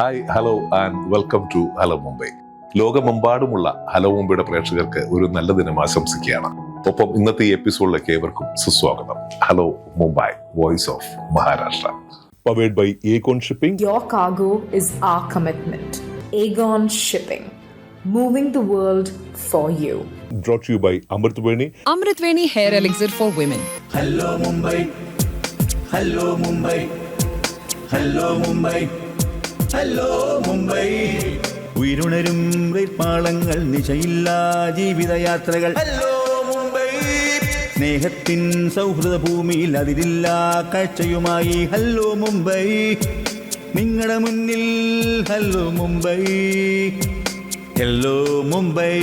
Hi hello and welcome to hello Mumbai. ലോകമെമ്പാടുമുള്ള hello മുംബൈയുടെ പ്രേക്ഷകർക്ക് ഒരു നല്ല ദിനം ആശംസിക്കുകയാണ്. ഒപ്പം ഇന്നത്തെ ഈ എപ്പിസോഡിലേക്ക് ഏവർക്കും സുസ്വാഗതം. Hello Mumbai, voice of Maharashtra. Powered by Aegon Shipping. Your cargo is our commitment. Aegon Shipping. Moving the world for you. Brought to you by Amritveni. Amritveni Hair Elixir for Women. Hello Mumbai. Hello Mumbai. Hello Mumbai. Hello Mumbai. ഉയരുണരും പാളങ്ങൾ നിശയില്ലാ ജീവിതയാത്രകൾ. Hello Mumbai. സ്നേഹത്തിൻ സൗഹൃദ ഭൂമിയിൽ അതിരില്ലാ കാഴ്ചയുമായി hello Mumbai. നിങ്ങളുടെ മുന്നിൽ hello Mumbai. Hello Mumbai.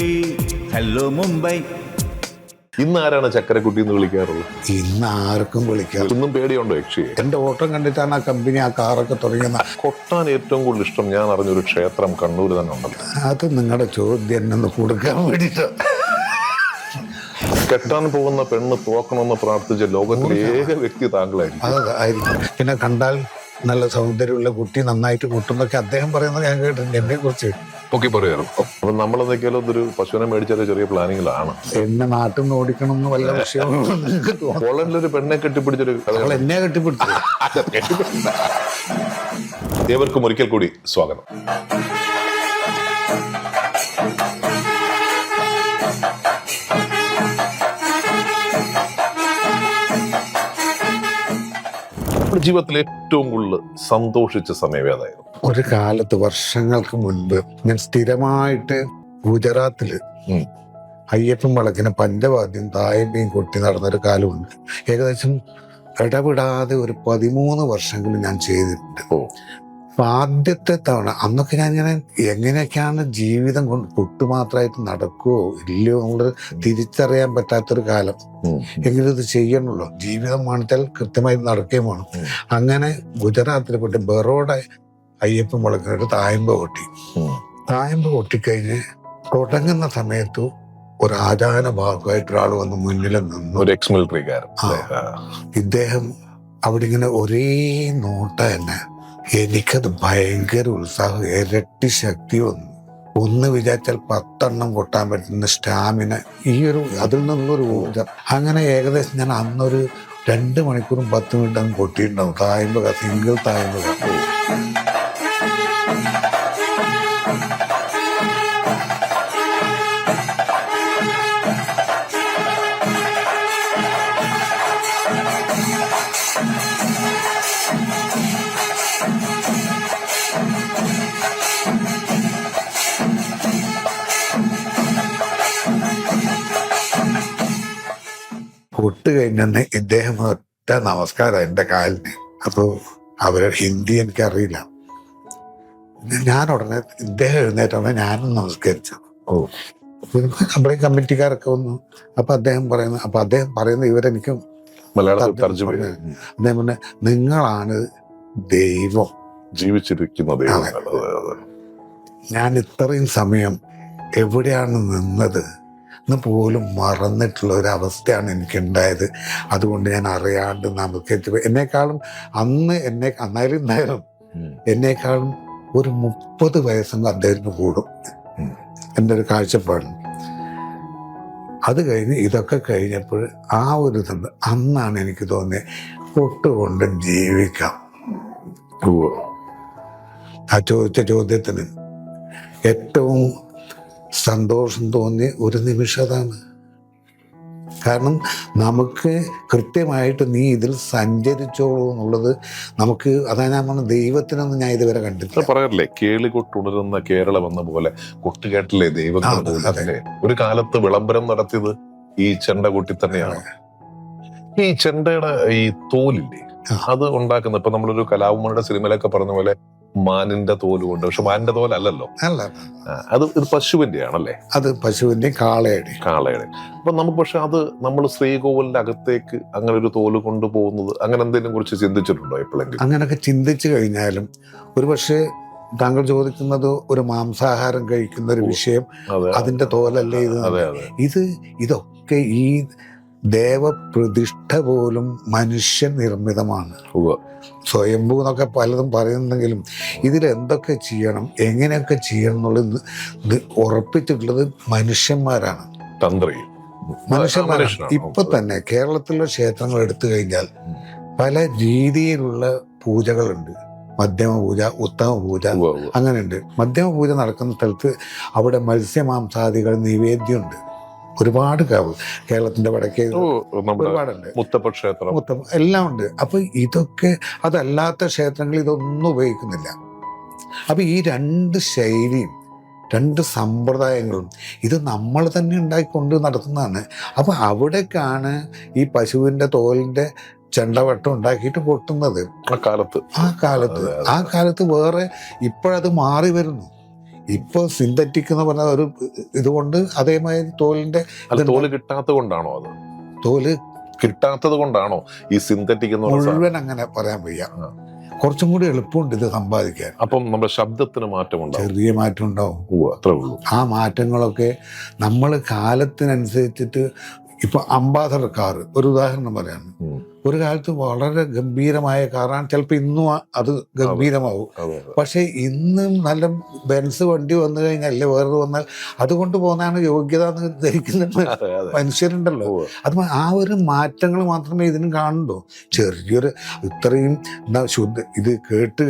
Hello Mumbai. ഇന്ന് ആരാണ് ചക്കരക്കുട്ടി എന്ന് വിളിക്കാറുള്ളത്? ഇന്ന് ആർക്കും വിളിക്കാം. ഒന്നും പേടിയുണ്ടോ യക്ഷിയെ? എന്റെ ഓട്ടം കണ്ടിട്ടാണ് ആ കമ്പനി ആ കാറൊക്കെ തുടങ്ങിയത്. കൊട്ടാൻ ഏറ്റവും കൂടുതൽ ഇഷ്ടം ഞാൻ അറിഞ്ഞൊരു ക്ഷേത്രം കണ്ണൂർ തന്നെ ഉണ്ടല്ലോ. അത് നിങ്ങളുടെ ചോദ്യം എന്നെ കൊടുക്കാൻ വേണ്ടിട്ട്. കെട്ടാൻ പോകുന്ന പെണ്ണ് തോക്കണമെന്ന് പ്രാർത്ഥിച്ച ലോകത്തിലെ ഏക വ്യക്തി താങ്കളായിരിക്കും. അതായിരിക്കും. പിന്നെ കണ്ടാൽ നല്ല സൗന്ദര്യമുള്ള കുട്ടി നന്നായിട്ട് കൂട്ടുന്നൊക്കെ അദ്ദേഹം പറയുന്നത് ഞാൻ കേട്ടിട്ടുണ്ട് എന്നെ കുറിച്ച്. ഓക്കെ, പറയാറ്. അപ്പൊ നമ്മളെന്തൊക്കെയാലും ഇതൊരു പശുവിനെ മേടിച്ചാൽ ചെറിയ പ്ലാനിങ്ങിലാണ്. എന്നെ നാട്ടിൽ നിന്ന് ഓടിക്കണമെന്ന് വല്ല വിഷയം പോളണ്ടിലൊരു പെണ്ണെ കെട്ടിപ്പിടിച്ചൊരു കഥ. എന്നെ കെട്ടിപ്പിടിച്ചു. ഏവർക്കും ഒരിക്കൽ കൂടി സ്വാഗതം. ജീവിതത്തിൽ ഏറ്റവും കൂടുതൽ സന്തോഷിച്ച സമയം ഏതായിരുന്നു? ഒരു കാലത്ത് വർഷങ്ങൾക്ക് മുൻപ് ഞാൻ സ്ഥിരമായിട്ട് ഗുജറാത്തില് അയ്യപ്പൻ വിളക്കിന് പഞ്ചവാദ്യം തായമ്പയും കൊട്ടി നടന്നൊരു കാലമുണ്ട്. ഏകദേശം ഇടപെടാതെ ഒരു 13 വർഷങ്ങൾ ഞാൻ ചെയ്തിട്ടുണ്ട്. അപ്പൊ ആദ്യത്തെ തവണ അന്നൊക്കെ ഞാൻ ഇങ്ങനെ എങ്ങനെയൊക്കെയാണ് ജീവിതം കൊണ്ട് കുട്ടുമാത്രമായിട്ട് നടക്കുവോ ഇല്ലയോ എന്നുള്ളത് തിരിച്ചറിയാൻ പറ്റാത്തൊരു കാലം. എങ്കിലും ഇത് ചെയ്യണമല്ലോ, ജീവിതം വേണിച്ചാൽ കൃത്യമായി നടക്കുകയും വേണം. അങ്ങനെ ഗുജറാത്തിൽ പോയിട്ട് ബറോഡ അയ്യപ്പൻ വിളക്കിനൊരു തായമ്പ കൊട്ടി. തായമ്പ കൊട്ടിക്കഴിഞ്ഞ് തുടങ്ങുന്ന സമയത്ത് ഒരു ആചാര ഭാഗമായിട്ട് ഒരാൾ വന്ന് മുന്നിൽ നിന്നു. ഒരു എക്സ് മിലിറ്ററിക്കാരൻ. ഇദ്ദേഹം അവിടെ ഇങ്ങനെ ഒരേ നോട്ട തന്നെ. എനിക്കത് ഭയങ്കര ഉത്സാഹം, ഇരട്ടി ശക്തി വന്നു. ഒന്ന് വിചാരിച്ചാൽ 10 എണ്ണം കൊട്ടാൻ പറ്റുന്ന സ്റ്റാമിന, ഈ ഒരു അതിൽ നിന്നുള്ളൊരു ഊർജം. അങ്ങനെ ഏകദേശം ഞാൻ അന്നൊരു 2 മണിക്കൂറും 10 മിനിറ്റും കൊട്ടിയിട്ടുണ്ടാവും. തായമ്പക, സിംഗിൾ തായമ്പക. കൊട്ട് കഴിഞ്ഞെന്ന് ഇദ്ദേഹം ഒറ്റ നമസ്കാരം എൻ്റെ കാലിന്. അപ്പോൾ അവരെ ഹിന്ദി എനിക്കറിയില്ല. ഞാൻ ഉടനെ ഇദ്ദേഹം എഴുന്നേറ്റാണ് ഞാനും നമസ്കരിച്ചു. നമ്മുടെ കമ്മിറ്റിക്കാരൊക്കെ വന്നു. അപ്പൊ അദ്ദേഹം പറയുന്ന ഇവരെനിക്ക് അദ്ദേഹം പറഞ്ഞ, നിങ്ങളാണ് ദൈവം, ജീവിച്ചിരിക്കുന്ന ദൈവം. ഞാൻ ഇത്രയും സമയം എവിടെയാണ് നിന്നത് എന്ന് പോലും മറന്നിട്ടുള്ള ഒരവസ്ഥയാണ് എനിക്കുണ്ടായത്. അതുകൊണ്ട് ഞാൻ അറിയാണ്ട് നമുക്ക് എന്നെക്കാളും അന്നായാലും എന്നെക്കാളും ഒരു 30 വയസ്സെങ്കിൽ അദ്ദേഹത്തിന് കൂടും എൻ്റെ ഒരു കാഴ്ചപ്പാട്. അത് കഴിഞ്ഞ് ഇതൊക്കെ കഴിഞ്ഞപ്പോൾ ആ ഒരു ഇതുണ്ട്. അന്നാണ് എനിക്ക് തോന്നിയത് കൊട്ടുകൊണ്ട് ജീവിക്കാം. ആ ചോദിച്ച ചോദ്യത്തിന് ഏറ്റവും സന്തോഷം തോന്നിയ ഒരു നിമിഷം അതാണ്. കാരണം നമുക്ക് കൃത്യമായിട്ട് നീ ഇതിൽ സഞ്ചരിച്ചോളൂ എന്നുള്ളത് നമുക്ക്, അതാണ് ഞാൻ പറഞ്ഞ, ദൈവത്തിനൊന്നും ഞാൻ ഇതുവരെ കണ്ടിട്ടില്ല. പറയാറില്ലേ, കേളികൊട്ടുണരുന്ന കേരളം എന്ന പോലെ കൊട്ടുകേട്ടില്ലേ ദൈവങ്ങൾ. ഒരു കാലത്ത് വിളംബരം നടത്തിയത് ഈ ചെണ്ട കൊട്ടി തന്നെയാണ്. ഈ ചെണ്ടയുടെ ഈ തോലില്ലേ, അത് ഉണ്ടാക്കുന്ന, ഇപ്പൊ നമ്മളൊരു കലാഭവന്റെ സിനിമയിലൊക്കെ പറഞ്ഞ പോലെ മാനിന്റെ തോല് കൊണ്ട്, പക്ഷെ മാനിന്റെ തോലല്ലല്ലോ, അത് ഇത് പശുവിന്റെ ആണല്ലേ? അത് പശുവിന്റെ കാളയുടെ. അപ്പൊ നമുക്ക് പക്ഷെ അത് നമ്മൾ ശ്രീകോവിലിന്റെ അകത്തേക്ക് അങ്ങനെ ഒരു തോല് കൊണ്ടുപോകുന്നത്, അങ്ങനെ എന്തെങ്കിലും കുറിച്ച് ചിന്തിച്ചിട്ടുണ്ടോ എപ്പോഴെങ്കിലും? അങ്ങനെയൊക്കെ ചിന്തിച്ചു കഴിഞ്ഞാലും ഒരു പക്ഷേ താങ്കൾ ചോദിക്കുന്നത് ഒരു മാംസാഹാരം കഴിക്കുന്ന ഒരു വിഷയം, അതിന്റെ തോലല്ലേ ഇത്. ഇതൊക്കെ ഈ ദേവപ്രതിഷ്ഠ പോലും മനുഷ്യ നിർമ്മിതമാണ്. സ്വയംഭൂ എന്നൊക്കെ പലതും പറയുന്നെങ്കിലും ഇതിലെന്തൊക്കെ ചെയ്യണം, എങ്ങനെയൊക്കെ ചെയ്യണം എന്നുള്ളത് ഇത് ഉറപ്പിച്ചിട്ടുള്ളത് മനുഷ്യന്മാരാണ്, മനുഷ്യന്മാരാണ്. ഇപ്പൊ തന്നെ കേരളത്തിലെ ക്ഷേത്രങ്ങൾ എടുത്തു കഴിഞ്ഞാൽ പല രീതിയിലുള്ള പൂജകളുണ്ട്. മധ്യമ പൂജ, ഉത്തമ പൂജ, അങ്ങനെയുണ്ട്. മധ്യമ പൂജ നടക്കുന്ന സ്ഥലത്ത് അവിടെ മത്സ്യമാംസാദികൾ നിവേദ്യമുണ്ട്. ഒരുപാട് കാവ് കേരളത്തിന്റെ വടക്കേ ഒരുപാടുണ്ട്, മുത്തപ്പ എല്ലാം ഉണ്ട്. അപ്പൊ ഇതൊക്കെ അതല്ലാത്ത ക്ഷേത്രങ്ങൾ ഇതൊന്നും ഉപയോഗിക്കുന്നില്ല. അപ്പൊ ഈ രണ്ട് ശൈലിയും രണ്ട് സമ്പ്രദായങ്ങളും ഇത് നമ്മൾ തന്നെ ഉണ്ടാക്കിക്കൊണ്ട് നടത്തുന്നതാണ്. അപ്പൊ അവിടേക്കാണ് ഈ പശുവിന്റെ തോലിന്റെ ചെണ്ടവട്ടം ഉണ്ടാക്കിയിട്ട് പൊട്ടുന്നത്. ആ കാലത്ത് വേറെ ഇപ്പോഴത് മാറി വരുന്നു. ഇപ്പൊ സിന്തറ്റിക് എന്ന് പറഞ്ഞ ഒരു ഇതുകൊണ്ട് അതേമാതിരി തോല് കിട്ടാത്തത് കൊണ്ടാണോ ഈ സിന്തറ്റിക് മുഴുവൻ അങ്ങനെ പറയാൻ വയ്യ. കുറച്ചും കൂടി എളുപ്പമുണ്ട് ഇത് സമ്പാദിക്കാൻ. അപ്പം നമ്മുടെ ശബ്ദത്തിന് മാറ്റം ചെറിയ മാറ്റം ഉണ്ടാവും. അത്രേ ഉള്ളൂ. ആ മാറ്റങ്ങളൊക്കെ നമ്മൾ കാലത്തിനനുസരിച്ചിട്ട് ഇപ്പൊ അംബാസഡർ കാർ ഒരു ഉദാഹരണം പറയാണ്. ഒരു കാലത്ത് വളരെ ഗംഭീരമായ കാറാണ്, ചിലപ്പോൾ ഇന്നും അത് ഗംഭീരമാവും. പക്ഷെ ഇന്നും നല്ല ബെൻസ് വണ്ടി വന്നു കഴിഞ്ഞാൽ അല്ലെ വേറെ വന്നാൽ അതുകൊണ്ട് പോകുന്നതാണ് യോഗ്യത എന്ന് ധരിക്കുന്ന മനുഷ്യരുണ്ടല്ലോ. അത് ആ ഒരു മാറ്റങ്ങൾ മാത്രമേ ഇതിനും കാണുള്ളൂ. ചെറിയൊരു ഇത്രയും ഇത് കേട്ട്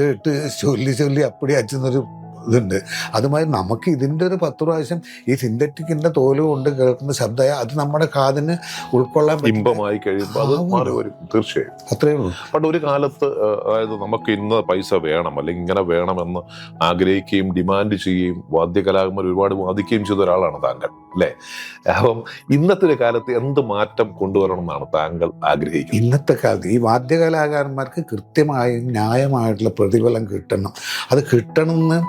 ചൊല്ലി അപ്പടി അച്ചുന്നൊരു ഇതുണ്ട്. അതുമാതിരി നമുക്ക് ഇതിൻ്റെ ഒരു 10 പ്രാവശ്യം ഈ സിന്തറ്റിക്കിന്റെ തോല് കൊണ്ട് കേൾക്കുന്ന ശബ്ദമായ അത് നമ്മുടെ കാതിന് ഉൾക്കൊള്ളാൻ ഇമ്പമായി കഴിയുമ്പോൾ അത് മാറി വരും. തീർച്ചയായും അത്രയേ ഉള്ളൂ. പണ്ട് ഒരു കാലത്ത് അതായത് നമുക്ക് ഇന്ന പൈസ വേണം അല്ലെങ്കിൽ ഇങ്ങനെ വേണമെന്ന് ആഗ്രഹിക്കുകയും ഡിമാൻഡ് ചെയ്യുകയും വാദ്യകലാകാരന്മാർ ഒരുപാട് വാദിക്കുകയും ചെയ്ത ഒരാളാണ് താങ്കൾ, അല്ലേ? അപ്പം ഇന്നത്തെ ഒരു കാലത്ത് എന്ത് മാറ്റം കൊണ്ടുവരണം എന്നാണ് താങ്കൾ ആഗ്രഹിക്കുന്നത്? ഇന്നത്തെ കാലത്ത് ഈ വാദ്യകലാകാരന്മാർക്ക് കൃത്യമായും ന്യായമായിട്ടുള്ള പ്രതിഫലം കിട്ടണം. അത് കിട്ടണമെന്ന്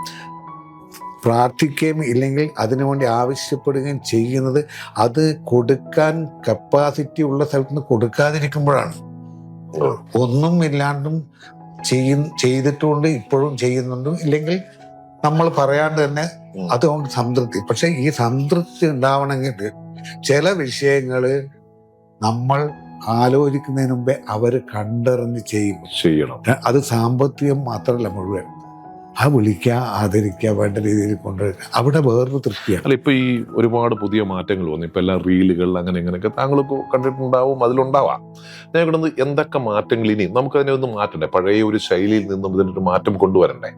പ്രാർത്ഥിക്കുകയും ഇല്ലെങ്കിൽ അതിനുവേണ്ടി ആവശ്യപ്പെടുകയും ചെയ്യുന്നത് അത് കൊടുക്കാൻ കപ്പാസിറ്റി ഉള്ള സ്ഥലത്ത് നിന്ന് കൊടുക്കാതിരിക്കുമ്പോഴാണ്. ഒന്നും ഇല്ലാണ്ടും ചെയ്തിട്ടുകൊണ്ട് ഇപ്പോഴും ചെയ്യുന്നുണ്ട്, ഇല്ലെങ്കിൽ നമ്മൾ പറയാണ്ട് തന്നെ അതുകൊണ്ട് സംതൃപ്തി. പക്ഷെ ഈ സംതൃപ്തി ഉണ്ടാവണമെങ്കിൽ ചില വിഷയങ്ങൾ നമ്മൾ ആലോചിക്കുന്നതിന് മുമ്പേ അവർ കണ്ടറിഞ്ഞ് ചെയ്യണം. അത് സാമ്പത്തികം മാത്രമല്ല, മുഴുവൻ ആ വിളിക്കുക, ആദരിക്കുക, വേണ്ട രീതിയിൽ കൊണ്ടുവരിക, അവിടെ വേറൊരു തൃപ്തിയാണ്. അല്ല, ഇപ്പൊ ഈ ഒരുപാട് പുതിയ മാറ്റങ്ങൾ വന്നു. ഇപ്പൊ എല്ലാം റീലുകൾ അങ്ങനെ ഇങ്ങനെയൊക്കെ താങ്കൾക്ക് കണ്ടിട്ടുണ്ടാവും, അതിലുണ്ടാവാം. ഞാൻ കിടന്ന് എന്തൊക്കെ മാറ്റങ്ങൾ ഇനി നമുക്കതിനെ ഒന്ന് മാറ്റണ്ടേ? പഴയ ഒരു ശൈലിയിൽ നിന്നും ഇതിനൊരു മാറ്റം കൊണ്ടുവരണ്ടേ?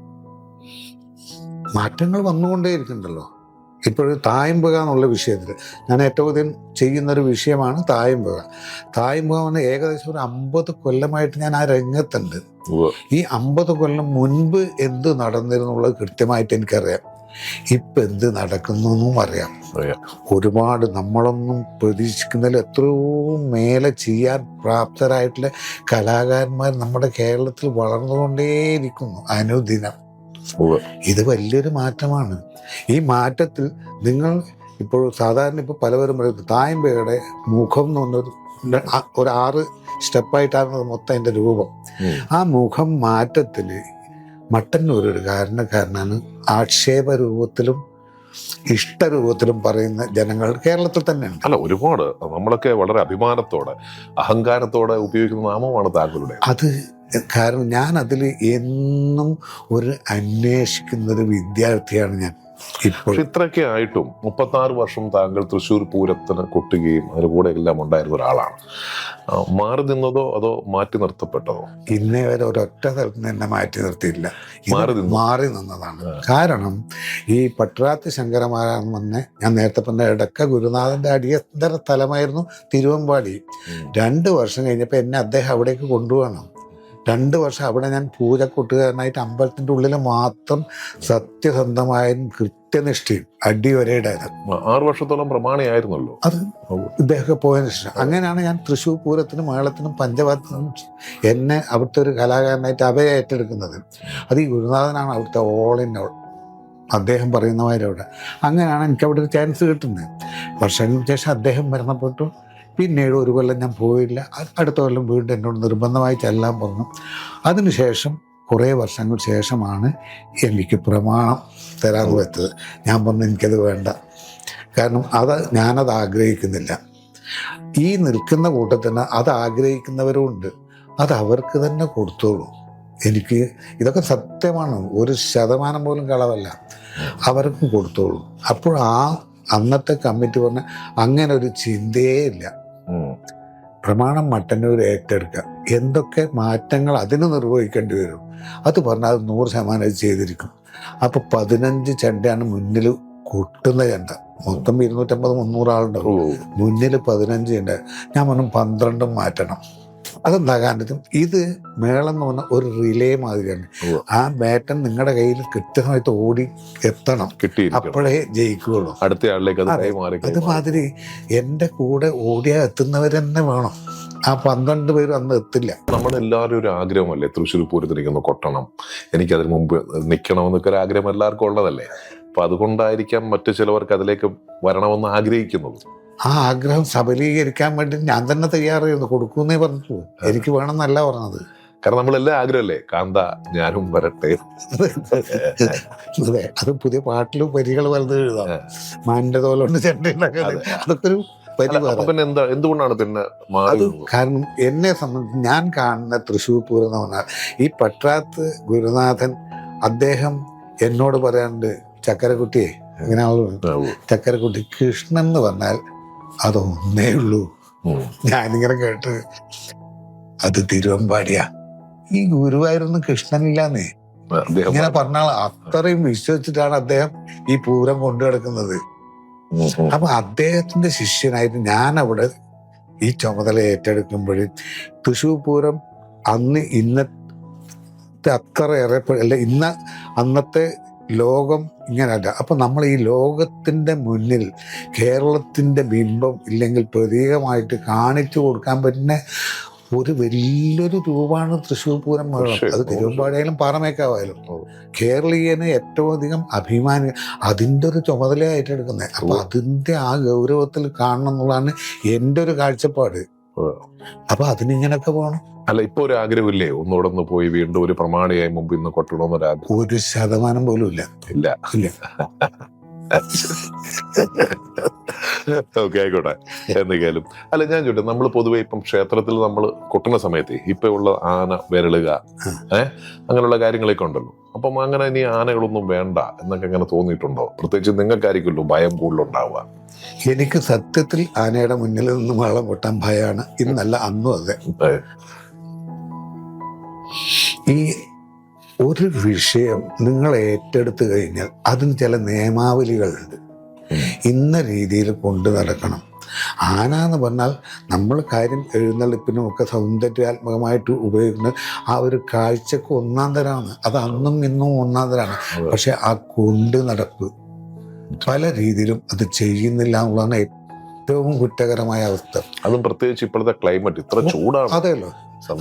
മാറ്റങ്ങൾ വന്നുകൊണ്ടേയിരിക്കുന്നുണ്ടല്ലോ. ഇപ്പോഴും തായമ്പുക എന്നുള്ള വിഷയത്തിൽ ഞാൻ ഏറ്റവും അധികം ചെയ്യുന്നൊരു വിഷയമാണ് തായമ്പുക. തായമ്പുക ഏകദേശം ഒരു 50 കൊല്ലമായിട്ട് ഞാൻ ആ രംഗത്തുണ്ട്. ഈ 50 കൊല്ലം മുൻപ് എന്ത് നടന്നിരുന്നുള്ളത് കൃത്യമായിട്ട് എനിക്കറിയാം. ഇപ്പം എന്ത് നടക്കുന്നെന്നും അറിയാം. ഒരുപാട് നമ്മളൊന്നും പ്രതീക്ഷിക്കുന്നതിൽ എത്രയോ മേലെ ചെയ്യാൻ പ്രാപ്തരായിട്ടുള്ള കലാകാരന്മാർ നമ്മുടെ കേരളത്തിൽ വളർന്നുകൊണ്ടേയിരിക്കുന്നു അനുദിനം. ഇത് വലിയൊരു മാറ്റമാണ്. ഈ മാറ്റത്തിൽ നിങ്ങൾ ഇപ്പോൾ സാധാരണ ഇപ്പോൾ പലവരും പറയുന്നത് തായമ്പയുടെ മുഖം എന്ന് പറഞ്ഞൊരു 6 സ്റ്റെപ്പായിട്ടാണ് മൊത്തം അതിൻ്റെ രൂപം. ആ മുഖം മാറ്റത്തിൽ മട്ടന്നൂർ ഒരു കാരണക്കാരനാണ് ആക്ഷേപ രൂപത്തിലും ഇഷ്ടരൂപത്തിലും പറയുന്ന ജനങ്ങൾ കേരളത്തിൽ തന്നെ ഉണ്ട്. അല്ല, ഒരുപാട് നമ്മളൊക്കെ വളരെ അഭിമാനത്തോടെ അഹങ്കാരത്തോടെ ഉപയോഗിക്കുന്ന നാമമാണ് താങ്കളുടെ. അത് കാരണം ഞാൻ അതിൽ എന്നും ഒരു അന്വേഷിക്കുന്നൊരു വിദ്യാർത്ഥിയാണ് ഞാൻ. ഇപ്പോൾ ഇത്രയൊക്കെ ആയിട്ടും 36 വർഷം താങ്കൾ തൃശ്ശൂർ പൂരത്തിന് കൊട്ടുകയും അതിന് കൂടെ എല്ലാം ഉണ്ടായിരുന്ന ഒരാളാണ്. മാറി നിന്നതോ അതോ മാറ്റി നിർത്തപ്പെട്ടതോ? ഇന്നേ വരെ ഒരൊറ്റ സ്ഥലത്ത് നിന്ന് എന്നെ മാറ്റി നിർത്തിയില്ല, മാറി നിന്നതാണ്. കാരണം ഈ പട്രാത്ത് ശങ്കരമാരാന്ന് വന്നെ ഞാൻ നേരത്തെ പറഞ്ഞ ഇടക്ക ഗുരുനാഥന്റെ അടിയന്തര സ്ഥലമായിരുന്നു തിരുവമ്പാടി. 2 വർഷം കഴിഞ്ഞപ്പോൾ എന്നെ അദ്ദേഹം അവിടേക്ക് കൊണ്ടുപോകണം. 2 വർഷം അവിടെ ഞാൻ പൂജക്കൊട്ടുകാരനായിട്ട് അമ്പലത്തിൻ്റെ ഉള്ളിൽ മാത്രം സത്യസന്ധമായും കൃത്യനിഷ്ഠയും അടിവരയിടായിരുന്നു. 6 വർഷത്തോളം പ്രമാണിയായിരുന്നല്ലോ. അത് ഇദ്ദേഹമൊക്കെ പോയതിനു ശേഷം അങ്ങനെയാണ് ഞാൻ തൃശ്ശൂർ പൂരത്തിനും മേളത്തിനും പഞ്ചവാദ്യത്തിനും എന്നെ അവിടുത്തെ ഒരു കലാകാരനായിട്ട് അവയെ ഏറ്റെടുക്കുന്നത്. അത് ഈ ഗുരുനാഥനാണ് അവിടുത്തെ ഓൾ ഇൻ ഓൾ. അദ്ദേഹം പറയുന്ന മാതിരി അവിടെ അങ്ങനെയാണ് എനിക്ക് അവിടെ ഒരു ചാൻസ് കിട്ടുന്നത്. വർഷങ്ങൾക്ക് ശേഷം അദ്ദേഹം മരണപ്പെട്ടു. പിന്നീട് 1 കൊല്ലം ഞാൻ പോയില്ല. അടുത്ത കൊല്ലം വീണ്ടും എന്നോട് നിർബന്ധമായി ചെല്ലാൻ പറഞ്ഞു. അതിനുശേഷം കുറേ വർഷങ്ങൾ ശേഷമാണ് എനിക്ക് പ്രമാണം തരാൻ പറ്റത്. ഞാൻ പറഞ്ഞു എനിക്കത് വേണ്ട, കാരണം ഞാനത് ആഗ്രഹിക്കുന്നില്ല. ഈ നിൽക്കുന്ന കൂട്ടത്തിന് അത് ആഗ്രഹിക്കുന്നവരും അത് അവർക്ക് തന്നെ കൊടുത്തോളൂ. എനിക്ക് ഇതൊക്കെ സത്യമാണ്, 1% പോലും കളവല്ല, അവർക്കും കൊടുത്തോളൂ. അപ്പോൾ അന്നത്തെ കമ്മിറ്റി പറഞ്ഞ അങ്ങനെ ഒരു ചിന്തയേ ഇല്ല. പ്രമാണം മട്ടന്നൂർ ഏറ്റെടുക്കുക, എന്തൊക്കെ മാറ്റങ്ങൾ അതിന് നിർവഹിക്കേണ്ടി വരും അത് പറഞ്ഞാൽ അത് 100% ചെയ്തിരിക്കും. അപ്പൊ 15 ചെണ്ടയാണ് മുന്നിൽ കൊട്ടുന്ന ചെണ്ട. മൊത്തം 250-300 ആളുണ്ടാവും. മുന്നിൽ 15 ചെണ്ട. ഞാൻ പറഞ്ഞു 12 മാറ്റണം. അതെന്താ കാരണം, ഇത് മേളം എന്ന് പറഞ്ഞാൽ ഒരു റിലേ മാതിരിയാണ്. ആ ബാറ്റൺ നിങ്ങളുടെ കയ്യിൽ കൃത്യമായിട്ട് ഓടി എത്തണം, അപ്പോഴേ ജയിക്കുകയുള്ളൂ. അടുത്ത ആളിലേക്ക് അതുമാതിരി എൻ്റെ കൂടെ ഓടിയാ എത്തുന്നവരെന്നെ വേണം. ആ 12 പേരും അന്ന് എത്തില്ല. നമ്മളെല്ലാവരും ഒരു ആഗ്രഹമല്ലേ തൃശ്ശൂർ പൂരത്തിനിരിക്കുന്നു കൊട്ടണം, എനിക്കതിന് മുമ്പ് നിൽക്കണമെന്നൊക്കെ ഒരു ആഗ്രഹം എല്ലാവർക്കും ഉള്ളതല്ലേ. അപ്പൊ അതുകൊണ്ടായിരിക്കാം മറ്റു ചിലവർക്ക് അതിലേക്ക് വരണമെന്ന് ആഗ്രഹിക്കുന്നത്. ആ ആഗ്രഹം സബലീകരിക്കാൻ വേണ്ടി ഞാൻ തന്നെ തയ്യാറായിരുന്നു, കൊടുക്കുന്നേ പറഞ്ഞിട്ടുള്ളൂ. എനിക്ക് വേണമെന്നല്ല പറഞ്ഞത്. കാരണം നമ്മളെല്ലാം ആഗ്രഹമല്ലേ, കാന്ത ഞാനും വരട്ടെ. അതെ, അത് പുതിയ പാട്ടിലും വരികൾ വലുത് എഴുതാം. മാനിന്റെ തോലുകൊണ്ട് ചെണ്ട ഉണ്ടാക്കുന്നത്, അതൊക്കെ ഒരു പിന്നെ എന്തുകൊണ്ടാണ് പിന്നെ അത് കാരണം എന്നെ സംബന്ധിച്ച് ഞാൻ കാണുന്ന തൃശ്ശൂർ പൂരം എന്ന് പറഞ്ഞാൽ ഈ പട്രാത്ത് ഗുരുനാഥൻ അദ്ദേഹം എന്നോട് പറയാറുണ്ട്, ചക്കരക്കുട്ടിയെ അങ്ങനെ ചക്കരക്കുട്ടി കൃഷ്ണൻ എന്ന് പറഞ്ഞാൽ അതൊന്നേ ഉള്ളൂ. ഞാനിങ്ങനെ കേട്ട് അത് തിരുവമ്പാടിയാ, ഈ ഗുരുവായൂരൊന്നും കൃഷ്ണനില്ലാന്നേ ഇങ്ങനെ പറഞ്ഞാൽ അത്രയും വിശ്വസിച്ചിട്ടാണ് അദ്ദേഹം ഈ പൂരം കൊണ്ടു കിടക്കുന്നത്. അപ്പൊ അദ്ദേഹത്തിന്റെ ശിഷ്യനായിട്ട് ഞാൻ അവിടെ ഈ ചുമതല ഏറ്റെടുക്കുമ്പോഴും തൃശ്ശൂർ പൂരം അന്ന് ഇന്നത്തെ അത്ര ഏറെ അല്ല, അന്നത്തെ ലോകം ഇങ്ങനല്ല. അപ്പൊ നമ്മൾ ഈ ലോകത്തിന്റെ മുന്നിൽ കേരളത്തിന്റെ ബിംബം ഇല്ലെങ്കിൽ പ്രതീകമായിട്ട് കാണിച്ചു കൊടുക്കാൻ പറ്റുന്ന ഒരു വലിയൊരു രൂപമാണ് തൃശ്ശൂർ പൂരം മേളം. അത് തിരുവമ്പാടിയായാലും പാറമേക്കാവായാലും കേരളീയന് ഏറ്റവും അധികം അഭിമാനി അതിൻ്റെ ഒരു ചുമതല ഏറ്റെടുക്കുന്നത്. അപ്പൊ അതിന്റെ ആ ഗൗരവത്തിൽ കാണണം എന്നുള്ളതാണ് എൻ്റെ ഒരു കാഴ്ചപ്പാട്. അപ്പൊ അതിനിങ്ങനൊക്കെ പോകണം. അല്ല, ഇപ്പൊ ഒരു ആഗ്രഹമില്ലേ ഒന്നുകൂടെ ഒന്ന് പോയി വീണ്ടും ഒരു പ്രമാണിയായി മുമ്പ് ഇന്ന് കൊട്ടണമെന്നൊരാഗ്രഹം? 1% പോലും ഇല്ല. ഓക്കെ, ആയിക്കോട്ടെ. എന്തെങ്കിലും അല്ല, ഞാൻ ചോട്ടെ, നമ്മൾ പൊതുവെ ഇപ്പം ക്ഷേത്രത്തിൽ നമ്മൾ കൊട്ടുന്ന സമയത്ത് ഇപ്പൊ ഉള്ള ആന വിരളുക അങ്ങനെയുള്ള കാര്യങ്ങളൊക്കെ ഉണ്ടല്ലോ. അപ്പം അങ്ങനെ ഇനി ആനകളൊന്നും വേണ്ട എന്നൊക്കെ അങ്ങനെ തോന്നിയിട്ടുണ്ടോ? പ്രത്യേകിച്ച് നിങ്ങൾക്കായിരിക്കുമല്ലോ ഭയം കൂടുതലുണ്ടാവുക. എനിക്ക് സത്യത്തിൽ ആനയുടെ മുന്നിൽ നിന്ന് മേളം കൊട്ടാൻ ഭയമാണ്. ഇന്നല്ല, അന്നും അതെ. ഈ ഒരു വിഷയം നിങ്ങൾ ഏറ്റെടുത്തു കഴിഞ്ഞാൽ അതിന് ചില നിയമാവലികളുണ്ട്. ഇന്ന രീതിയിൽ കൊണ്ടു നടക്കണം. ആന എന്ന് പറഞ്ഞാൽ നമ്മൾ കാര്യം എഴുന്നള്ളിപ്പിനും ഒക്കെ സൗന്ദര്യാത്മകമായിട്ട് ഉപയോഗിക്കുന്ന ആ ഒരു കാഴ്ചക്ക് 1-ാം തരമാണ്. അത് അന്നും ഇന്നും 1-ാം തരമാണ്. പക്ഷെ ആ കൊണ്ടു നടപ്പ് പല രീതിയിലും അത് ചെയ്യുന്നില്ല എന്നുള്ളതാണ് ഏറ്റവും കുറ്റകരമായ അവസ്ഥ. അതും പ്രത്യേകിച്ച് ഇപ്പോഴത്തെ ക്ലൈമറ്റ് ഇത്ര ചൂടാണ്. അതെയല്ലോ,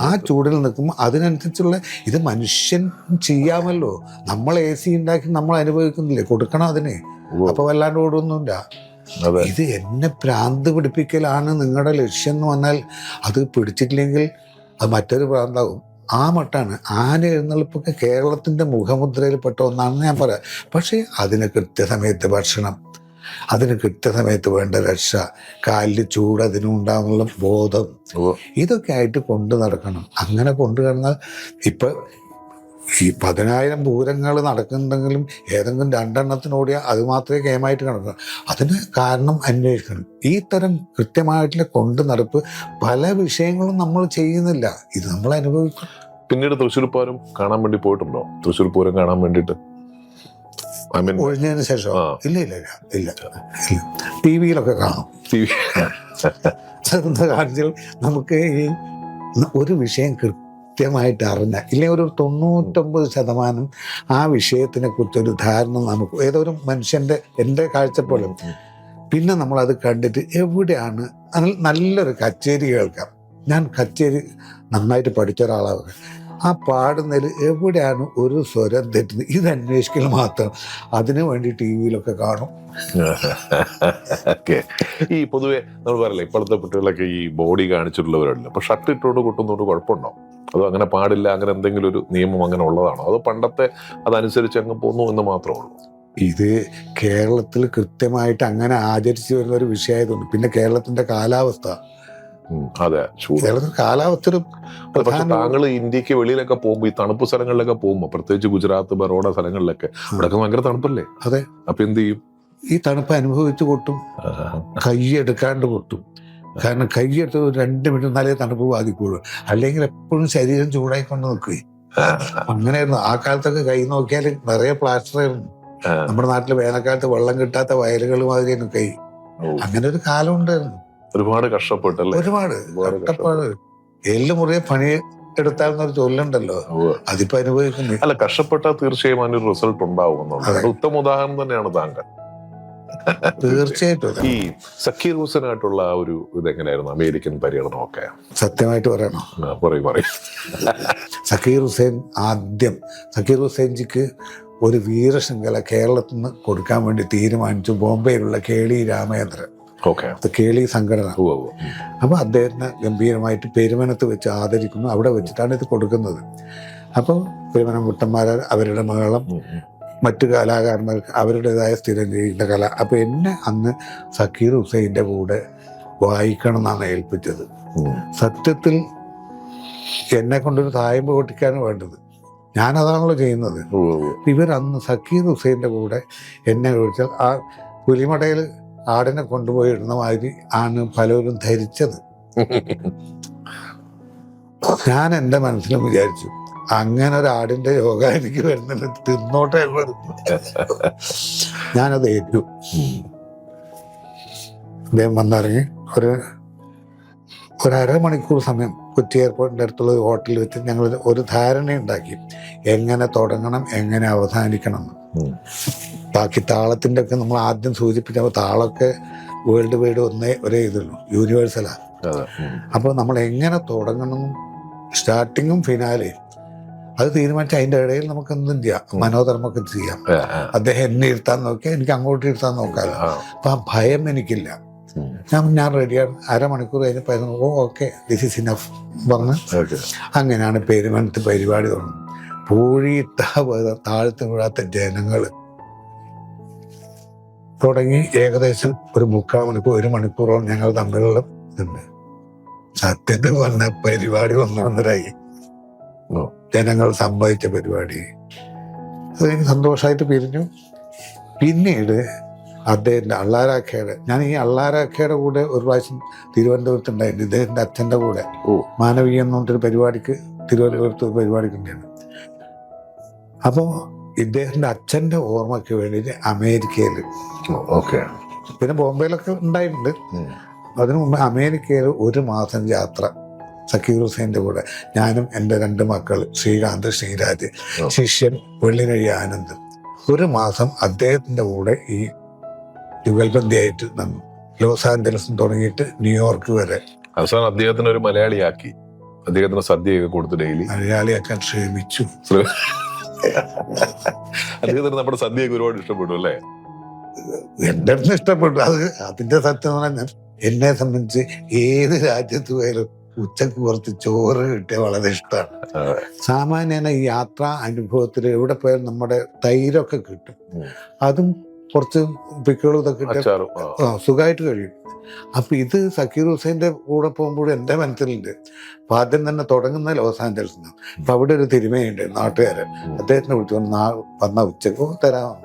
ആ ചൂടിൽ നിൽക്കുമ്പോൾ അതിനനുസരിച്ചുള്ള ഇത് മനുഷ്യൻ ചെയ്യാമല്ലോ. നമ്മൾ AC ഉണ്ടാക്കി നമ്മൾ അനുഭവിക്കുന്നില്ലേ, കൊടുക്കണം അതിന്. അപ്പൊ വല്ലാണ്ട് ഓടൊന്നുമില്ല. ഇത് എന്നെ ഭ്രാന്ത് പിടിപ്പിക്കലാണ് നിങ്ങളുടെ ലക്ഷ്യം എന്ന് പറഞ്ഞാൽ അത് പിടിച്ചിട്ടില്ലെങ്കിൽ അത് മറ്റൊരു ഭ്രാന്താകും. ആ മട്ടാണ് ആന എഴുന്നള്ളിപ്പൊക്കെ കേരളത്തിന്റെ മുഖമുദ്രയിൽപ്പെട്ട ഒന്നാണെന്ന് ഞാൻ പറയാം. പക്ഷേ അതിന് കൃത്യസമയത്ത് ഭക്ഷണം, അതിന് കൃത്യസമയത്ത് വേണ്ട രക്ഷ, കാലിൽ ചൂട് അതിനും ഉണ്ടാകുന്നുള്ള ബോധം, ഇതൊക്കെ ആയിട്ട് കൊണ്ടു നടക്കണം. അങ്ങനെ കൊണ്ടു നടന്നാൽ ഇപ്പൊ ഈ 10,000 പൂരങ്ങൾ നടക്കുന്നുണ്ടെങ്കിലും ഏതെങ്കിലും 2 എണ്ണത്തിനോടിയാൽ അത് മാത്രമേ ഗെയിമായിട്ട് കണക്കണം. അതിന് കാരണം അന്വേഷിക്കണം. ഈ തരം കൃത്യമായിട്ടുള്ള കൊണ്ടു നടപ്പ് പല വിഷയങ്ങളും നമ്മൾ ചെയ്യുന്നില്ല. ഇത് നമ്മൾ അനുഭവിക്കും. പിന്നീട് തൃശ്ശൂർ പൂരം കാണാൻ വേണ്ടി പോയിട്ടുണ്ടോ? തൃശ്ശൂർ പൂരം കാണാൻ വേണ്ടിയിട്ട് ഒഴിഞ്ഞതിന് ശേഷം ഇല്ല. TV-യിലൊക്കെ കാണും. അതെന്താ കാണിച്ചാൽ നമുക്ക് ഈ ഒരു വിഷയം കൃത്യമായിട്ട് അറിഞ്ഞ ഇല്ലെങ്കിൽ ഒരു 99% ആ വിഷയത്തിനെ കുറിച്ചൊരു ധാരണ നമുക്ക് ഏതോ ഒരു മനുഷ്യൻ്റെ എൻ്റെ കാഴ്ചപ്പാടും. പിന്നെ നമ്മളത് കണ്ടിട്ട് എവിടെയാണ് നല്ലൊരു കച്ചേരി കേൾക്കാം. ഞാൻ കച്ചേരി നന്നായിട്ട് പഠിച്ച ഒരാളാണ്. ആ പാടുന്നതിൽ എവിടെയാണ് ഒരു സ്വരം തെറ്റുന്നത് ഇത് അന്വേഷിക്കൽ മാത്രം. അതിനു വേണ്ടി TV-യിലൊക്കെ കാണും. ഈ പൊതുവെ നമ്മൾ പറയല്ലേ ഇപ്പോഴത്തെ കുട്ടികളൊക്കെ ഈ ബോഡി കാണിച്ചിട്ടുള്ളവരല്ല. അപ്പൊ ഷർട്ട് ഇട്ടോട് കൊട്ടുന്നോട് കുഴപ്പമുണ്ടോ? അതോ അങ്ങനെ പാടില്ല, അങ്ങനെ എന്തെങ്കിലും ഒരു നിയമം അങ്ങനെ ഉള്ളതാണോ? അതോ പണ്ടത്തെ അതനുസരിച്ച് അങ്ങ് പോന്നു എന്ന് മാത്രമേ ഉള്ളൂ? ഇത് കേരളത്തിൽ കൃത്യമായിട്ട് അങ്ങനെ ആചരിച്ചു വരുന്ന ഒരു വിഷയമായതുകൊണ്ട്. പിന്നെ കേരളത്തിന്റെ കാലാവസ്ഥ, അതെ, ചൂട്. കേരളത്തിൽ കാലാവസ്ഥ ഒരു പക്ഷെ താങ്കൾ ഇന്ത്യക്ക് വെളിയിലൊക്കെ പോകുമ്പോ, ഈ തണുപ്പ് സ്ഥലങ്ങളിലൊക്കെ പോകുമ്പോ, പ്രത്യേകിച്ച് ഗുജറാത്ത്, ബറോഡ സ്ഥലങ്ങളിലൊക്കെ അവിടെയൊക്കെ ഭയങ്കര തണുപ്പല്ലേ? അതെ. അപ്പൊ എന്ത് ചെയ്യും? ഈ തണുപ്പ് അനുഭവിച്ച് കൊട്ടും, കൈയെടുക്കാണ്ട് കൊട്ടും. കാരണം കൈയെടുത്ത് ഒരു 2 മിനിറ്റ് എന്നാലേ തണുപ്പ് ബാധിക്കുള്ളൂ. അല്ലെങ്കിൽ എപ്പോഴും ശരീരം ചൂടായിക്കൊണ്ട് നിൽക്കുകയും. അങ്ങനെയായിരുന്നു ആ കാലത്തൊക്കെ. കൈ നോക്കിയാൽ നിറയെ പ്ലാസ്റ്റർ ആയിരുന്നു. നമ്മുടെ നാട്ടിൽ വേനൽക്കാലത്ത് വെള്ളം കിട്ടാത്ത വയലുകൾ മാതിരിയാണ് കൈ. അങ്ങനെ ഒരു കാലം ഉണ്ടായിരുന്നു. ഒരുപാട് കഷ്ടപ്പെട്ടല്ലേ? ഒരുപാട് കഷ്ടപ്പാട്. എല്ല് മുറിയെ പണി എടുത്താൽ ചൊല്ലുണ്ടല്ലോ, അതിപ്പോ അനുഭവിക്കുന്നു. അല്ല, കഷ്ടപ്പെട്ടാൽ തീർച്ചയായും അതിനൊരു റിസൾട്ട് ഉണ്ടാവും എന്നുള്ളത് ഉത്തമ ഉദാഹരണം തന്നെയാണ് താങ്കൾ. തീർച്ചയായിട്ടും. ഈ സക്കീർ ഹുസൈനായിട്ടുള്ള ഒരു ഇതെങ്ങനെയായിരുന്നു അമേരിക്കൻ പര്യടനമൊക്കെ? സത്യമായിട്ട് പറയണോ? പറയും. സക്കീർ ഹുസൈൻജിക്ക് ഒരു വീരശൃംഖല കേരളത്തിൽ നിന്ന് കൊടുക്കാൻ വേണ്ടി തീരുമാനിച്ചു. ബോംബെയിലുള്ള കേളി രാമേന്ദ്രൻ, കേളി സംഘടന. അപ്പൊ അദ്ദേഹത്തിന് ഗംഭീരമായിട്ട് പെരുമനത്ത് വെച്ച് ആദരിക്കുന്നു. അവിടെ വെച്ചിട്ടാണ് ഇത് കൊടുക്കുന്നത്. അപ്പോൾ പെരുമനം കുട്ടന്മാർ, അവരുടെ മകളും മറ്റു കലാകാരന്മാർക്ക് അവരുടേതായ സ്ഥിരം ചെയ്യുന്ന കല. അപ്പൊ എന്നെ അന്ന് സക്കീർ ഹുസൈൻ്റെ കൂടെ വായിക്കണം എന്നാണ് ഏൽപ്പിച്ചത്. സത്യത്തിൽ എന്നെ കൊണ്ടൊരു തായമ്പ് കൊട്ടിക്കാണ് വേണ്ടത്. ഞാനതാണല്ലോ ചെയ്യുന്നത്. ഇവരന്ന് സക്കീർ ഹുസൈൻ്റെ കൂടെ എന്നെ വിളിച്ചാൽ ആ പുലിമടയിൽ ആടിനെ കൊണ്ടുപോയി ഇടുന്ന മാതിരി ആണ് പലരും ധരിച്ചത്. ഞാൻ എൻ്റെ മനസ്സിലും വിചാരിച്ചു, അങ്ങനെ ഒരു ആടിന്റെ യോഗ എനിക്ക് വരുന്നത് തിന്നോട്ടെ. ഞാനത് ഏറ്റു. അദ്ദേഹം വന്നിറങ്ങി ഒരു 1.5 മണിക്കൂർ സമയം കൊച്ചി എയർപോർട്ടിൻ്റെ അടുത്തുള്ള ഒരു ഹോട്ടലിൽ വെച്ച് ഞങ്ങൾ ഒരു ധാരണയുണ്ടാക്കി, എങ്ങനെ തുടങ്ങണം, എങ്ങനെ അവസാനിക്കണം എന്ന്. ബാക്കി താളത്തിൻ്റെ ഒക്കെ നമ്മൾ ആദ്യം സൂചിപ്പിച്ച താളമൊക്കെ വേൾഡ് വൈഡ് ഒരേ ഇതുള്ളൂ, യൂണിവേഴ്സലാണ്. അപ്പോൾ നമ്മൾ എങ്ങനെ തുടങ്ങണം, സ്റ്റാർട്ടിങ്ങും ഫിനാലെയും അത് തീരുമാനിച്ച് അതിൻ്റെ ഇടയിൽ നമുക്ക് എന്തും ചെയ്യാം, മനോധർമ്മൊക്കെ ചെയ്യാം. അദ്ദേഹം എന്നെ ഇരുത്താൻ നോക്കിയാൽ എനിക്ക് അങ്ങോട്ട് ഇരുത്താൻ നോക്കാമല്ലോ. അപ്പം ആ ഭയം എനിക്കില്ല. ഞാൻ റെഡിയാണ്. 1/2 മണിക്കൂർ കഴിഞ്ഞപ്പോൾ ഓക്കെ, ദിസ് ഈസ് ഇനഫ് പറഞ്ഞ് അങ്ങനെയാണ് പെരുമനത്ത് പരിപാടി തുടങ്ങുന്നത്. പൂഴിയിട്ടാ താഴ്ത്തു വീഴാത്ത ജനങ്ങൾ തുടങ്ങി. ഏകദേശം ഒരു 3/4 മണിക്കൂർ 1 മണിക്കൂറോളം ഞങ്ങൾ തമ്മിലുള്ള ഇതുണ്ട്. സത്യത്തിൽ പറഞ്ഞ പരിപാടി ഒന്നൊന്നരായി. ജനങ്ങൾ സമ്മതിച്ച പരിപാടി. അതെനിക്ക് സന്തോഷമായിട്ട് പിരിഞ്ഞു. പിന്നീട് അദ്ദേഹത്തിൻ്റെ അള്ളാരാഖയുടെ, ഞാൻ ഈ അള്ളാരാഖയുടെ കൂടെ ഒരു പ്രാവശ്യം തിരുവനന്തപുരത്തുണ്ടായിരുന്നു. ഇദ്ദേഹത്തിൻ്റെ അച്ഛൻ്റെ കൂടെ മാനവീയം എന്ന് പറഞ്ഞൊരു പരിപാടിക്ക് തിരുവനന്തപുരത്ത് ഒരു പരിപാടിക്ക് ഉണ്ടായിരുന്നു. അപ്പോൾ ഇദ്ദേഹത്തിൻ്റെ അച്ഛൻ്റെ ഓർമ്മയ്ക്ക് വേണ്ടിയിട്ട് അമേരിക്കയിൽ, പിന്നെ ബോംബെയിലൊക്കെ ഉണ്ടായിട്ടുണ്ട്. അതിനു മുമ്പ് അമേരിക്കയിൽ 1 മാസം യാത്ര സക്കീർ ഹുസൈൻ്റെ കൂടെ. ഞാനും എൻ്റെ 2 മക്കൾ ശ്രീകാന്ത്, ശ്രീരാജ്, ശിഷ്യൻ വെള്ളിനഴി ആനന്ദ്. 1 മാസം അദ്ദേഹത്തിൻ്റെ കൂടെ ഈ യുഗൽബന്ധിയായിട്ട് നിന്നു. ലോസ് ആഞ്ചലസ് തുടങ്ങിയിട്ട് ന്യൂയോർക്ക് വരെ. അവസാനം അദ്ദേഹത്തിന് ഒരു മലയാളിയാക്കി, അദ്ദേഹത്തിന് സദ്യയൊക്കെ കൊടുത്ത് ഡെയിലി മലയാളിയാക്കാൻ ശ്രമിച്ചു. അദ്ദേഹത്തിന് നമ്മുടെ സദ്യയൊക്കെ ഒരുപാട് ഇഷ്ടപ്പെട്ടു അല്ലേ? എൻ്റെ അടുത്ത് ഇഷ്ടപ്പെട്ടു. അതിൻ്റെ സത്യം പറഞ്ഞാൽ എന്നെ സംബന്ധിച്ച് ഏത് രാജ്യത്ത് പോയാലും ഉച്ചക്ക് കുറച്ച് ചോറ് കിട്ടിയ വളരെ ഇഷ്ടമാണ്. സാമാന്യന ഈ യാത്രാ അനുഭവത്തിൽ എവിടെ പോയാലും നമ്മുടെ തൈരൊക്കെ കിട്ടും. അതും കുറച്ച് പിക്കുകളും ഇതൊക്കെ കിട്ടിയ സുഖമായിട്ട് കഴിയും. അപ്പൊ ഇത് സക്കീർ ഹുസൈൻ്റെ കൂടെ പോകുമ്പോഴും എൻ്റെ മനസ്സിലുണ്ട്. അപ്പൊ ആദ്യം തന്നെ തുടങ്ങുന്ന ലോസ് ആഞ്ചലസ്. അപ്പൊ അവിടെ ഒരു തിരുമയുണ്ട്, നാട്ടുകാരൻ. അദ്ദേഹത്തിനെ വിളിച്ചു വന്ന ഉച്ചക്ക് തരാം.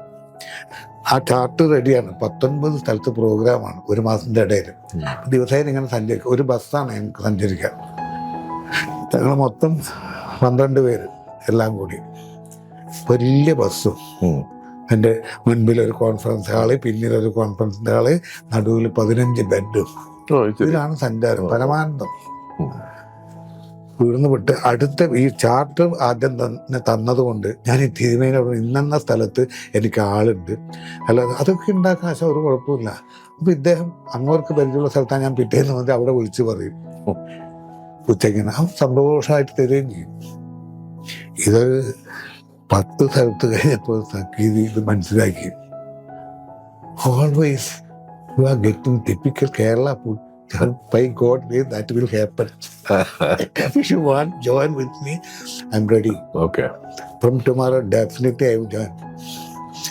ആ ചാർട്ട് റെഡിയാണ്. 19 സ്ഥലത്ത് പ്രോഗ്രാമാണ് 1 മാസത്തിന്റെ ഇടയിൽ. ദിവസേന ഇങ്ങനെ സഞ്ചരിക്കും. ഒരു ബസ്സാണ് ഞങ്ങൾക്ക് സഞ്ചരിക്കാൻ. ഞങ്ങൾ മൊത്തം 12 പേര് എല്ലാം കൂടി വലിയ ബസ്സും. എൻ്റെ മുൻപിലൊരു കോൺഫറൻസ് ഹാള്, പിന്നിലൊരു കോൺഫറൻസിൻ്റെ ഹാള്, നടുവിൽ 15 ബെഡും. ഇതിലാണ് സഞ്ചാരം, പരമാനന്ദം. വീഴ്ന്നു വിട്ട് അടുത്ത ഈ ചാർട്ട് ആദ്യം തന്നെ തന്നതുകൊണ്ട് ഞാൻ ഈ തിരുമേനോട് ഇന്നെന്ന സ്ഥലത്ത് എനിക്ക് ആളുണ്ട്, അല്ലാതെ അതൊക്കെ ഉണ്ടാക്കാൻ ഒരു കുഴപ്പമില്ല. അപ്പം ഇദ്ദേഹം അങ്ങോട്ട് പരിചയമുള്ള സ്ഥലത്താണ്. ഞാൻ പിറ്റേന്ന് വന്നിട്ട് അവിടെ വിളിച്ച് പറയും ഉച്ചയ്ക്ക്. അവൻ സന്തോഷമായിട്ട് തരുകയും ചെയ്യും. ഇതൊരു 10 സ്ഥലത്ത് കഴിഞ്ഞപ്പോൾ ഇത് മനസ്സിലാക്കി. Always you are getting typical Kerala food. By God will that will happen. If you want join with me, I'm ready. Okay. From tomorrow definitely I will join.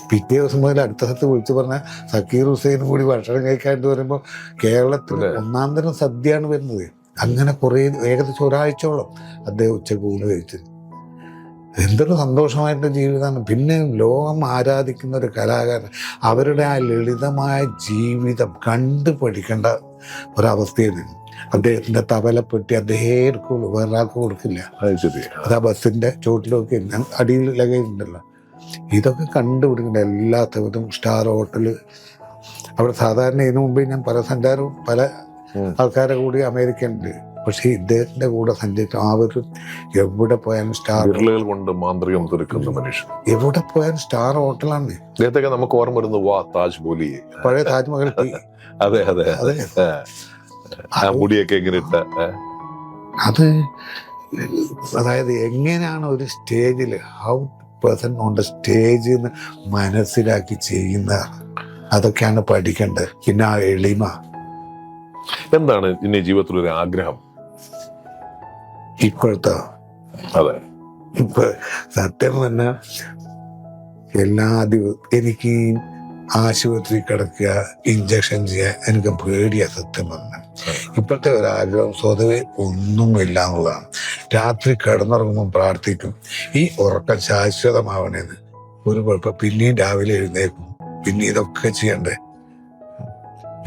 പിറ്റേ ദിവസം മുതൽ അടുത്ത സ്ഥലത്ത് വിളിച്ചു പറഞ്ഞാൽ സക്കീർ ഹുസൈനും കൂടി ഭക്ഷണം കഴിക്കാണ്ട് പറയുമ്പോൾ കേരളത്തിൽ ഒന്നാം തരം സദ്യയാണ് വരുന്നത്. അങ്ങനെ കുറേ ഏകദേശം ഒരാഴ്ചയോളം അദ്ദേഹം ഉച്ചക്ക് ഊണ് കഴിച്ചത്. എന്തൊരു സന്തോഷമായിട്ടുള്ള ജീവിതമാണ്. പിന്നെ ലോകം ആരാധിക്കുന്ന ഒരു കലാകാരൻ, അവരുടെ ആ ലളിതമായ ജീവിതം കണ്ടു പഠിക്കേണ്ട ഒരവസ്ഥയാണ്. അദ്ദേഹത്തിൻ്റെ തബലപ്പെട്ടി അദ്ദേഹം എടുക്കുള്ളൂ, വേറെ ആൾക്ക് കൊടുക്കില്ല. അത് ആ ബസ്സിൻ്റെ ചോട്ടിലൊക്കെ അടിയിൽ ലഗേജുണ്ടല്ലോ, ഇതൊക്കെ കണ്ടുപിടിക്കേണ്ട എല്ലാത്തവരും. സ്റ്റാർ ഹോട്ടൽ അവിടെ സാധാരണ ഇതിനു മുമ്പേ ഞാൻ പല സഞ്ചാരവും പല ആൾക്കാരെ കൂടി അമേരിക്കനുണ്ട്. പക്ഷേ ഇദ്ദേഹത്തിന്റെ കൂടെ സഞ്ചരിച്ച അവര് എവിടെ പോയാലും സ്റ്റാർ വിരലുകൾ കൊണ്ട് മാന്ത്രികം തീർക്കുന്ന മനുഷ്യൻ. എവിടെ പോയാലും സ്റ്റാർ ഹോട്ടലാണ്. ഇദ്ദേഹത്തൊക്കെ നമുക്ക് ഓർമ്മ വരുന്നത് വാ താജ് ബോലി, പഴയ താജ്മഹൽ. അതെ അതെ അതെ, മുടിയൊക്കെ എങ്ങനെ ഇട്ട അത് അതായത് എങ്ങനെയാണ് ഒരു സ്റ്റേജിൽ how person on the stage എന്ന് മനസ്സിലാക്കി ചെയ്യുന്നതാണ്. അതൊക്കെയാണ് പഠിക്കേണ്ടത്. പിന്നെ ആ എളിമ. എന്താണ് ഇനി ജീവിതത്തിലൊരു ആഗ്രഹം? ഇപ്പോഴത്തെ അതെ, ഇപ്പൊ സത്യം പറഞ്ഞാൽ എല്ലാ ദിവസവും എനിക്ക് ആശുപത്രി കിടക്കുക, ഇഞ്ചക്ഷൻ ചെയ്യാൻ എനിക്ക് പേടിയാ സത്യം പറഞ്ഞാൽ. ഇപ്പോഴത്തെ ഒരാഗ്രഹം സ്വതവേ ഒന്നുമില്ല എന്നുള്ളതാണ്. രാത്രി കിടന്നുറങ്ങുമ്പോൾ പ്രാർത്ഥിക്കും ഈ ഉറക്കം ശാശ്വതമാവണേന്ന്. ഒരു കുഴപ്പം, പിന്നെയും രാവിലെ എഴുന്നേക്കും, പിന്നെ ഇതൊക്കെ ചെയ്യണ്ടേ.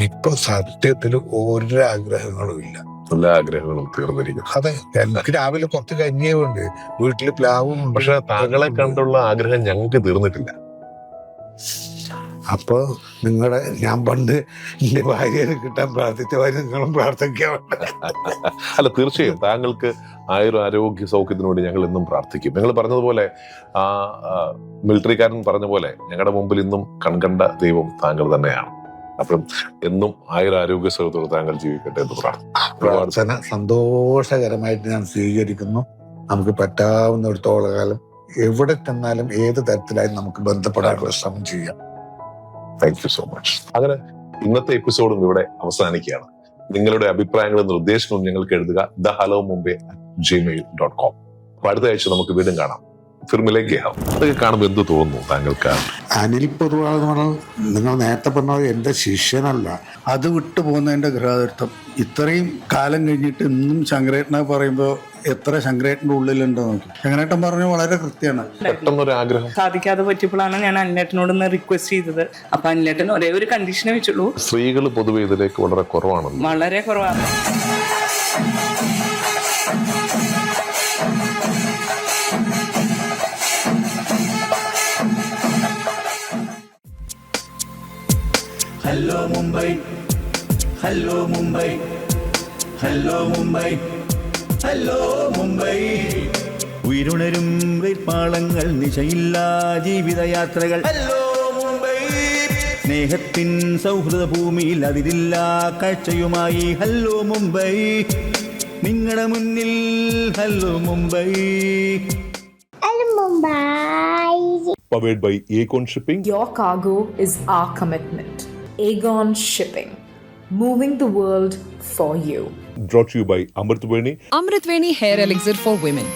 ഇപ്പൊ സത്യത്തിൽ ഒരാഗ്രഹങ്ങളും ഇല്ല. എല്ലാ ആഗ്രഹങ്ങളും തീർന്നിരിക്കും. അതെ, എനിക്ക് രാവിലെ കുറച്ച് കഞ്ഞിയുണ്ട്, വീട്ടില് പ്ലാവും. പക്ഷെ താങ്കളെ കണ്ടുള്ള ആഗ്രഹം ഞങ്ങൾക്ക് തീർന്നിട്ടില്ല. അപ്പൊ നിങ്ങളെ ഞാൻ പണ്ട് എന്റെ ഭാര്യയെ കിട്ടാൻ പ്രാർത്ഥിച്ച ഭാര്യ നിങ്ങളും പ്രാർത്ഥിക്കാൻ. അല്ല, തീർച്ചയായും താങ്കൾക്ക് ആരോഗ്യ സൗഖ്യത്തിന് വേണ്ടി ഞങ്ങൾ ഇന്നും പ്രാർത്ഥിക്കും. നിങ്ങൾ പറഞ്ഞതുപോലെ ആ മിലിറ്ററിക്കാരൻ പറഞ്ഞ പോലെ ഞങ്ങളുടെ മുമ്പിൽ ഇന്നും കൺകണ്ട ദൈവം താങ്കൾ തന്നെയാണ്. അപ്പം എന്നും ആരോഗ്യ സൗഖ്യത്തോടെ താങ്കൾ ജീവിക്കട്ടെ എന്ന് പ്രാർത്ഥന സന്തോഷകരമായിട്ട് ഞാൻ സ്വീകരിക്കുന്നു. നമുക്ക് പറ്റാവുന്നിടത്തോളം കാലം എവിടെ ചെന്നാലും ഏത് തരത്തിലായും നമുക്ക് ബന്ധപ്പെടാനുള്ള ശ്രമം ചെയ്യാം. Thank you so much. അങ്ങനെ ഇന്നത്തെ എപ്പിസോഡും ഇവിടെ അവസാനിക്കുകയാണ്. നിങ്ങളുടെ അഭിപ്രായങ്ങളും നിർദ്ദേശങ്ങളും ഞങ്ങൾക്ക് എഴുതുക thehelloMumbai@gmail.com. അപ്പൊ അടുത്ത ആഴ്ച നമുക്ക് വീണ്ടും കാണാം. ഫിർമിലേക്ക് അതൊക്കെ കാണുമ്പോൾ എന്ത് തോന്നുന്നു താങ്കൾക്ക്? അനിൽ പൊതുവാൾ എന്ന് പറഞ്ഞാൽ നിങ്ങൾ നേരത്തെ പറഞ്ഞത് എൻ്റെ ശിഷ്യനല്ല. അത് വിട്ടു പോകുന്നതിൻ്റെ ഗൃഹാതൃത്വം ഇത്രയും കാലം കഴിഞ്ഞിട്ട് ഇന്നും ശങ്കരേട്ടനെ പറയുമ്പോൾ എത്ര ശങ്കരേട്ടൻ്റെ ഉള്ളിലുണ്ടോ നോക്കി. ശങ്കരേട്ടൻ പറഞ്ഞു വളരെ കൃത്യമാണ്. പെട്ടെന്നൊരു ആഗ്രഹം സാധിക്കാതെ പറ്റിയപ്പോഴാണ് ഞാൻ അനിലേട്ടനോടൊന്ന് റിക്വസ്റ്റ് ചെയ്തത്. അപ്പൊ അനിലേട്ടൻ ഒരേ ഒരു കണ്ടീഷനെ വെച്ചുള്ളൂ. സ്ത്രീകൾ പൊതുവെ ഇതിലേക്ക് വളരെ കുറവാണല്ലോ. വളരെ കുറവാണ്. Hello Mumbai, hello Mumbai, hello Mumbai, hello Mumbai. ഉയരുണരും പാളങ്ങൾ, നിശയില്ലാ ജീവിതയാത്രകൾ. ഹലോ മുംബൈ, സ്നേഹത്തിൻ സൗഹൃദ ഭൂമിയിൽ അതിരില്ലാ കാഴ്ചയുമായി. ഹലോ മുംബൈ, നിങ്ങളുടെ മുന്നിൽ hello Mumbai. Powered by Acorn Shipping. Your cargo is our commitment. Aegon Shipping, moving the world for you. Brought to you by Amritveni. Amritveni Hair Elixir for Women.